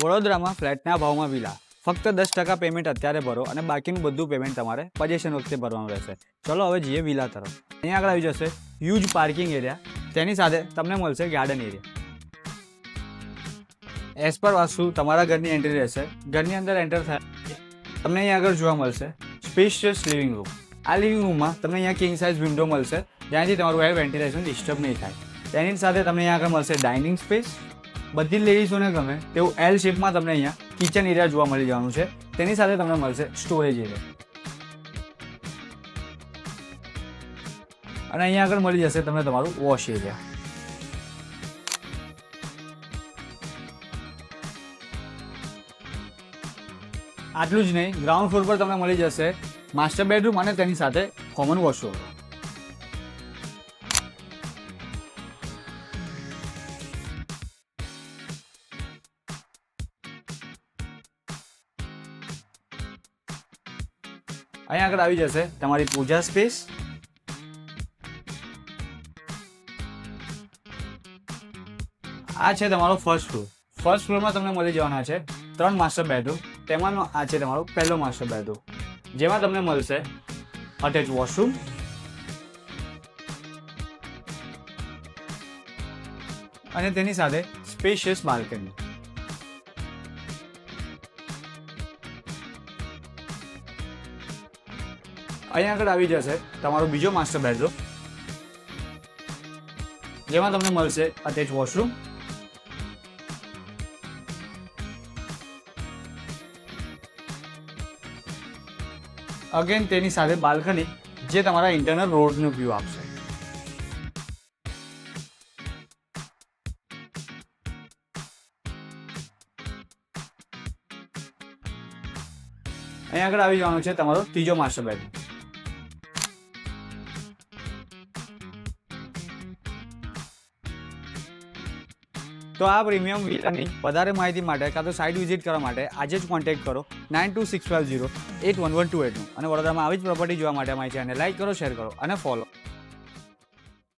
વડોદરામાં ફ્લેટના ભાવમાં વિલા ફક્ત 10% પેમેન્ટ અત્યારે ભરો અને બાકીનું બધું પેમેન્ટ તમારે પોઝેશન વખતે ભરવાનું રહેશે. ચલો હવે જઈએ વિલા તરફ. અહીંયા આગળ આવી જશે હ્યુજ પાર્કિંગ એરિયા, તેની સાથે તમને મળશે garden area. As per vastu તમારા ઘરની એન્ટ્રી રહેશે. ઘરની અંદર એન્ટર થાય તમને અહીંયા આગળ જોવા મળશે સ્પેશિયસ લિવિંગ રૂમ. આ લિવિંગ રૂમમાં તમને અહીંયા કિંગ સાઇઝ વિન્ડો મળશે, જ્યાંથી તમારું એર વેન્ટિલેશન ડિસ્ટર્બ નહીં થાય. તેની સાથે તમને અહીંયા આગળ મળશે ડાઇનિંગ સ્પેસ. બધી લેડીઝોને ગમે તેવું એલ શેપમાં તમને અહીંયા કિચન એરિયા જોવા મળી જવાનું છે. તેની સાથે તમને મળશે સ્ટોરેજ એરિયા અને અહીંયા આગળ મળી જશે તમને તમારું વોશ એરિયા. આટલું જ નહીં, ગ્રાઉન્ડ ફ્લોર પર તમને મળી જશે માસ્ટર બેડરૂમ અને તેની સાથે કોમન વોશરૂમ. અહીંયા આગળ આવી જશે તમારી પૂજા સ્પેસ. આ છે તમારો ફર્સ્ટ ફ્લોર. ફર્સ્ટ ફ્લોરમાં તમને મળી જવાના છે 3 માસ્ટર બેડરૂમ. તેમાંનો આ છે તમારો પહેલો માસ્ટર બેડરૂમ, જેમાં તમને મળશે અટેચ વોશરૂમ, અને તેની સાથે સ્પેશિયસ બાલ્કની. અહીંયા આગળ આવી જશે તમારો બીજો માસ્ટર બેડરૂમ, જેમાં તમને મળશે અટેચ વોશરૂમ, અગેન તેની સાથે બાલ્કની, જે તમારા ઇન્ટરનલ રોડનો વ્યૂ આપશે. અહીંયા આગળ આવી જવાનું છે તમારો ત્રીજો માસ્ટર બેડરૂમ. તો આ પ્રીમિયમ વિલાની વધારે માહિતી માટે કાં તો સાઇટ વિઝિટ કરવા માટે આજે જ કોન્ટેક્ટ કરો 9265081128 અને વડોદરામાં આવી જ પ્રોપર્ટી જોવા માટે અમારી ચેનલને લાઈક કરો, શેર કરો અને ફોલો.